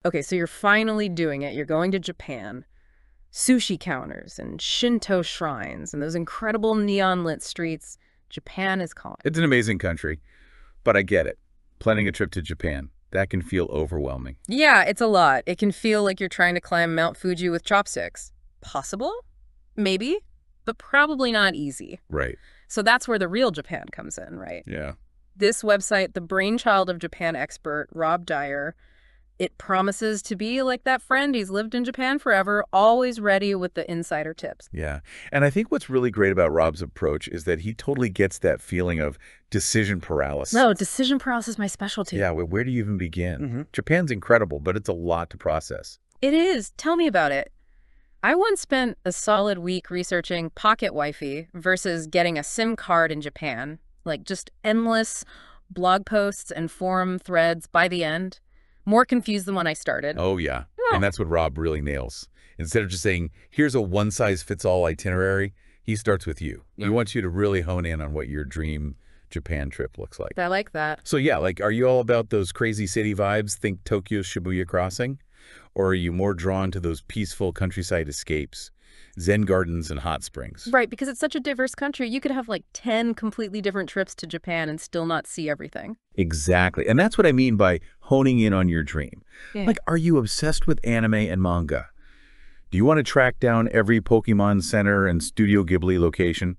Okay, so you're finally doing it. You're going to Japan. Sushi counters and Shinto shrines and those incredible neon-lit streets. Japan is calling. It's an amazing country, but I get it. Planning a trip to Japan, that can feel overwhelming. Yeah, it's a lot. It can feel like you're trying to climb Mount Fuji with chopsticks. Possible? Maybe, but probably not easy. Right. So that's where the real Japan comes in, right? Yeah. This website, the brainchild of Japan expert Rob Dyer, it promises to be like that friend. He's lived in Japan forever, always ready with the insider tips. Yeah. And I think what's really great about Rob's approach is that he totally gets that feeling of decision paralysis. No, decision paralysis is my specialty. Yeah, where do you even begin? Japan's incredible, but it's a lot to process. It is. Tell me about it. I once spent a solid week researching pocket Wi-Fi versus getting a SIM card in Japan. Like just endless blog posts and forum threads by the end. More confused than when I started. Oh, yeah. Oh. And that's what Rob really nails. Instead of just saying, here's a one-size-fits-all itinerary, he starts with you. He wants you to really hone in on what your dream Japan trip looks like. I like that. So yeah, like, are you all about those crazy city vibes, think Tokyo's Shibuya Crossing? Or are you more drawn to those peaceful countryside escapes, Zen gardens and hot springs? Right, because it's such a diverse country. You could have like 10 completely different trips to Japan and still not see everything. Exactly. And that's what I mean by honing in on your dream. Yeah. Like, are you obsessed with anime and manga? Do you want to track down every Pokemon Center and Studio Ghibli location?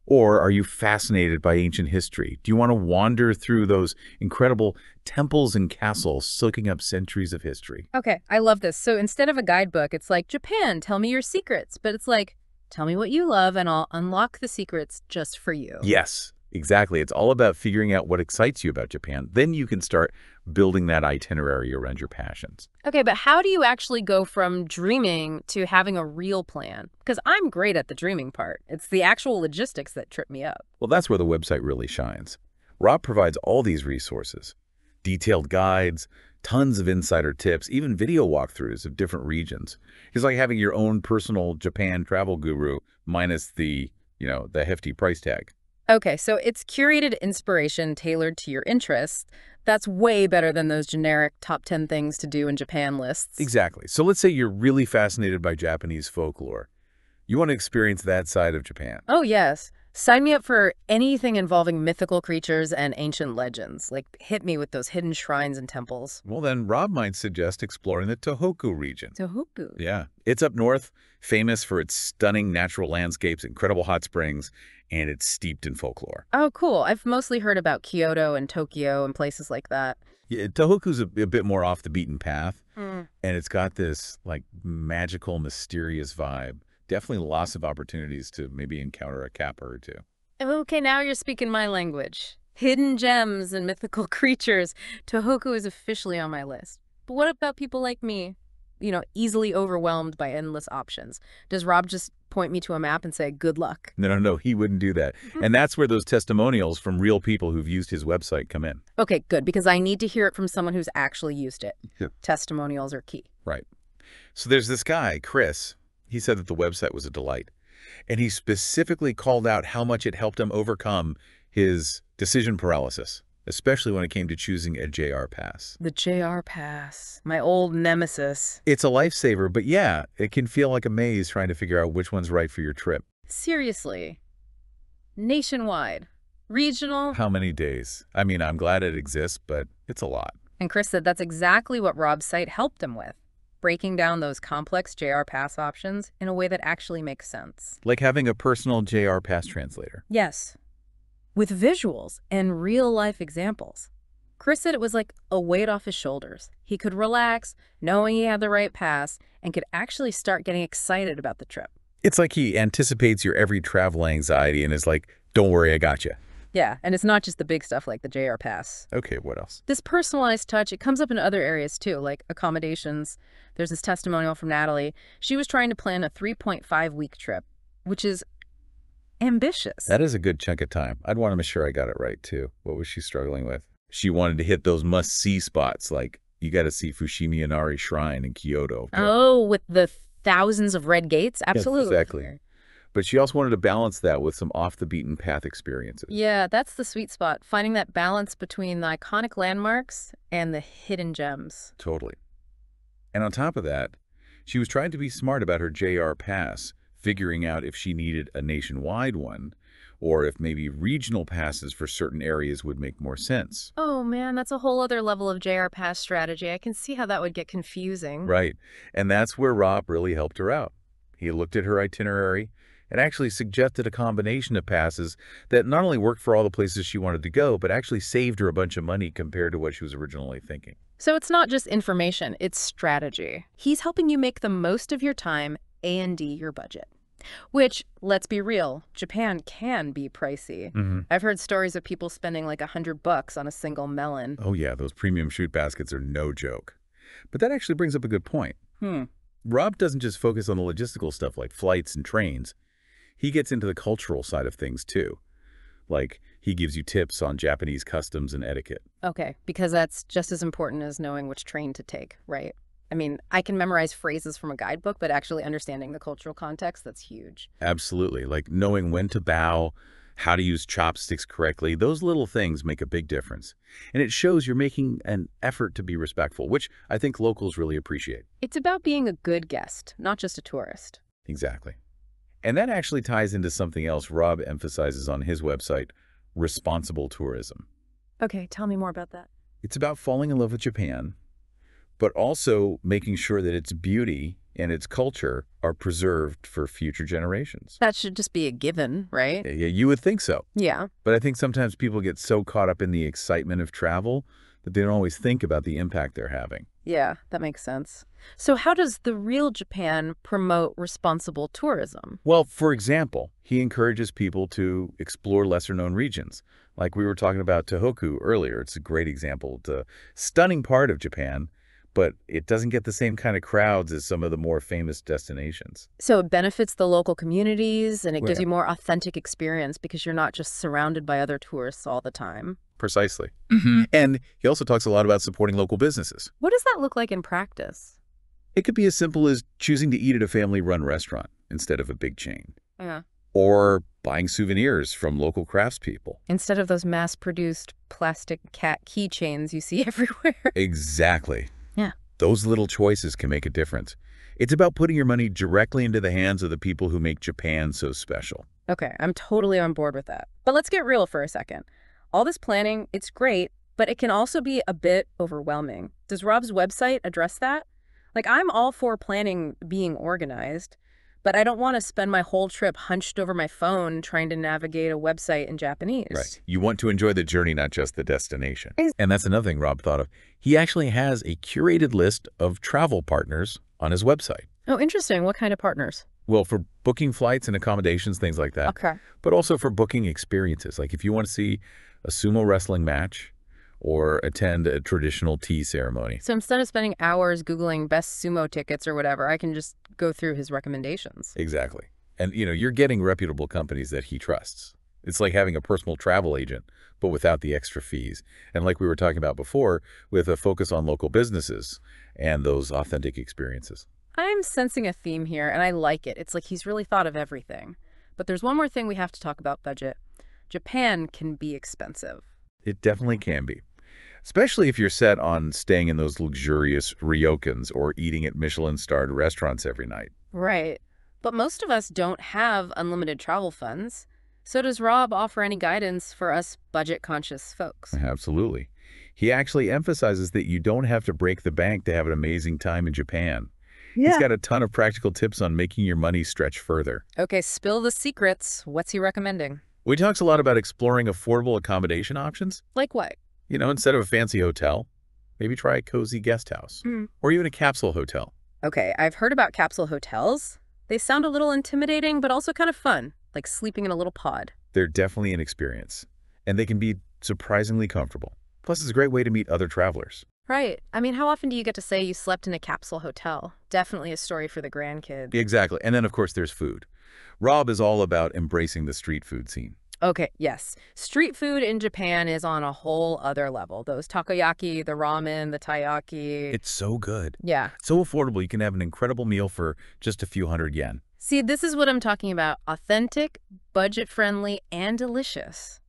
Or are you fascinated by ancient history? Do you want to wander through those incredible temples and castles soaking up centuries of history? Okay, I love this. So instead of a guidebook, it's like, Japan, tell me your secrets. But it's like, tell me what you love and I'll unlock the secrets just for you. Yes, exactly. It's all about figuring out what excites you about Japan. Then you can start building that itinerary around your passions. Okay, but how do you actually go from dreaming to having a real plan? Because I'm great at the dreaming part. It's the actual logistics that trip me up. Well, that's where the website really shines. Rob provides all these resources, detailed guides, tons of insider tips, even video walkthroughs of different regions. It's like having your own personal Japan travel guru minus the hefty price tag. Okay, so it's curated inspiration tailored to your interests. That's way better than those generic top 10 things to do in Japan lists. Exactly. So let's say you're really fascinated by Japanese folklore. You want to experience that side of Japan. Oh, yes. Sign me up for anything involving mythical creatures and ancient legends. Like, hit me with those hidden shrines and temples. Well, then Rob might suggest exploring the Tohoku region. Tohoku. Yeah. It's up north, famous for its stunning natural landscapes, incredible hot springs, and it's steeped in folklore. Oh, cool. I've mostly heard about Kyoto and Tokyo and places like that. Yeah, Tohoku's a bit more off the beaten path, Mm. and it's got this, like, magical, mysterious vibe. Definitely lots of opportunities to maybe encounter a kappa or two. Okay, now you're speaking my language. Hidden gems and mythical creatures. Tohoku is officially on my list. But what about people like me? Easily overwhelmed by endless options. Does Rob just point me to a map and say, good luck? No, he wouldn't do that. And that's where those testimonials from real people who've used his website come in. Okay, good, because I need to hear it from someone who's actually used it. Yep. Testimonials are key. Right. So there's this guy, Chris. He said that the website was a delight. And he specifically called out how much it helped him overcome his decision paralysis, especially when it came to choosing a JR Pass. The JR Pass, my old nemesis. It's a lifesaver, but yeah, it can feel like a maze trying to figure out which one's right for your trip. Seriously. Nationwide. Regional. How many days? I mean, I'm glad it exists, but it's a lot. And Chris said that's exactly what Rob's site helped him with. Breaking down those complex JR Pass options in a way that actually makes sense. Like having a personal JR Pass translator. Yes. With visuals and real-life examples. Chris said it was like a weight off his shoulders. He could relax, knowing he had the right pass, and could actually start getting excited about the trip. It's like he anticipates your every travel anxiety and is like, don't worry, I got you. Yeah, and it's not just the big stuff like the JR Pass. Okay, what else? This personalized touch, it comes up in other areas too, like accommodations. There's this testimonial from Natalie. She was trying to plan a 3.5-week trip, which is ambitious. That is a good chunk of time. I'd want to make sure I got it right, too. What was she struggling with? She wanted to hit those must-see spots, like you got to see Fushimi Inari Shrine in Kyoto. Oh, with the thousands of red gates? Absolutely. Yes, exactly. But she also wanted to balance that with some off-the-beaten-path experiences. Yeah, that's the sweet spot, finding that balance between the iconic landmarks and the hidden gems. Totally. And on top of that, she was trying to be smart about her JR pass, figuring out if she needed a nationwide one, or if maybe regional passes for certain areas would make more sense. Oh man, that's a whole other level of JR Pass strategy. I can see how that would get confusing. Right. And that's where Rob really helped her out. He looked at her itinerary and actually suggested a combination of passes that not only worked for all the places she wanted to go, but actually saved her a bunch of money compared to what she was originally thinking. So it's not just information, it's strategy. He's helping you make the most of your time and your budget. Which, let's be real, Japan can be pricey. I've heard stories of people spending like $100 on a single melon. Oh yeah, those premium shoot baskets are no joke. But that actually brings up a good point. Rob doesn't just focus on the logistical stuff like flights and trains. He gets into the cultural side of things too. Like, he gives you tips on Japanese customs and etiquette. Okay, because that's just as important as knowing which train to take, right? I mean, I can memorize phrases from a guidebook, but actually understanding the cultural context, that's huge. Absolutely. Like knowing when to bow, how to use chopsticks correctly, those little things make a big difference. And it shows you're making an effort to be respectful, which I think locals really appreciate. It's about being a good guest, not just a tourist. Exactly. And that actually ties into something else Rob emphasizes on his website, responsible tourism. Okay, tell me more about that. It's about falling in love with Japan, but also making sure that its beauty and its culture are preserved for future generations. That should just be a given, right? Yeah, you would think so. Yeah. But I think sometimes people get so caught up in the excitement of travel that they don't always think about the impact they're having. Yeah, that makes sense. So how does the real Japan promote responsible tourism? Well, for example, he encourages people to explore lesser-known regions. Like we were talking about Tohoku earlier. It's a great example. It's a stunning part of Japan, but it doesn't get the same kind of crowds as some of the more famous destinations. So it benefits the local communities and it gives Yeah. you more authentic experience because you're not just surrounded by other tourists all the time. Precisely. And he also talks a lot about supporting local businesses. What does that look like in practice? It could be as simple as choosing to eat at a family-run restaurant instead of a big chain, Yeah. or buying souvenirs from local craftspeople. Instead of those mass-produced plastic cat keychains you see everywhere. Exactly. Yeah. Those little choices can make a difference. It's about putting your money directly into the hands of the people who make Japan so special. Okay, I'm totally on board with that. But let's get real for a second. All this planning, it's great, but it can also be a bit overwhelming. Does Rob's website address that? Like, I'm all for planning being organized, but I don't want to spend my whole trip hunched over my phone trying to navigate a website in Japanese. Right. You want to enjoy the journey, not just the destination. And that's another thing Rob thought of. He actually has a curated list of travel partners on his website. Oh, interesting. What kind of partners? Well, for booking flights and accommodations, things like that. Okay. But also for booking experiences. Like if you want to see a sumo wrestling match or attend a traditional tea ceremony. So instead of spending hours Googling best sumo tickets or whatever, I can just go through his recommendations. Exactly. And, you're getting reputable companies that he trusts. It's like having a personal travel agent, but without the extra fees. And like we were talking about before, with a focus on local businesses and those authentic experiences. I'm sensing a theme here, and I like it. It's like he's really thought of everything. But there's one more thing we have to talk about: budget. Japan can be expensive. It definitely can be. Especially if you're set on staying in those luxurious ryokans or eating at Michelin-starred restaurants every night. Right. But most of us don't have unlimited travel funds. So does Rob offer any guidance for us budget-conscious folks? Absolutely. He actually emphasizes that you don't have to break the bank to have an amazing time in Japan. He's got a ton of practical tips on making your money stretch further. Okay, spill the secrets. What's he recommending? We talks a lot about exploring affordable accommodation options. Like what? Instead of a fancy hotel, maybe try a cozy guest house or even a capsule hotel. Okay, I've heard about capsule hotels. They sound a little intimidating, but also kind of fun, like sleeping in a little pod. They're definitely an experience, and they can be surprisingly comfortable. Plus, it's a great way to meet other travelers. Right. I mean, how often do you get to say you slept in a capsule hotel? Definitely a story for the grandkids. Exactly. And then, of course, there's food. Rob is all about embracing the street food scene. Okay, yes. Street food in Japan is on a whole other level. Those takoyaki, the ramen, the taiyaki. It's so good. Yeah. So affordable, you can have an incredible meal for just a few hundred yen. See, this is what I'm talking about. Authentic, budget-friendly, and delicious.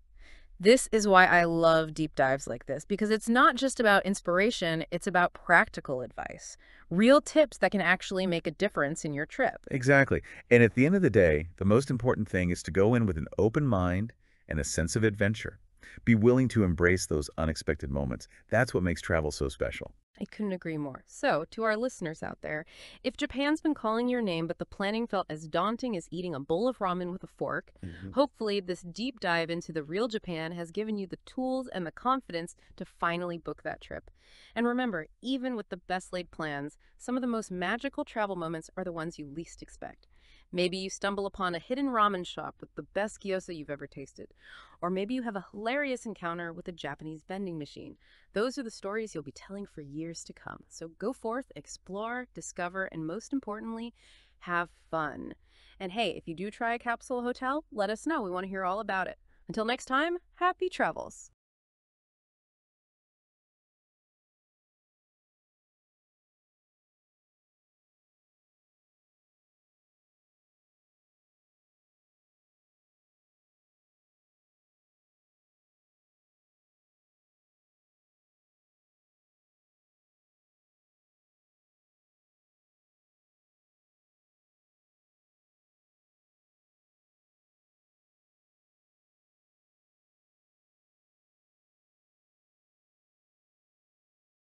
This is why I love deep dives like this, because it's not just about inspiration, it's about practical advice. Real tips that can actually make a difference in your trip. Exactly. And at the end of the day, the most important thing is to go in with an open mind and a sense of adventure. Be willing to embrace those unexpected moments. That's what makes travel so special. I couldn't agree more. So, to our listeners out there, if Japan's been calling your name but the planning felt as daunting as eating a bowl of ramen with a fork, hopefully this deep dive into the real Japan has given you the tools and the confidence to finally book that trip. And remember, even with the best laid plans, some of the most magical travel moments are the ones you least expect. Maybe you stumble upon a hidden ramen shop with the best gyoza you've ever tasted. Or maybe you have a hilarious encounter with a Japanese vending machine. Those are the stories you'll be telling for years to come. So go forth, explore, discover, and most importantly, have fun. And hey, if you do try a capsule hotel, let us know. We want to hear all about it. Until next time, happy travels.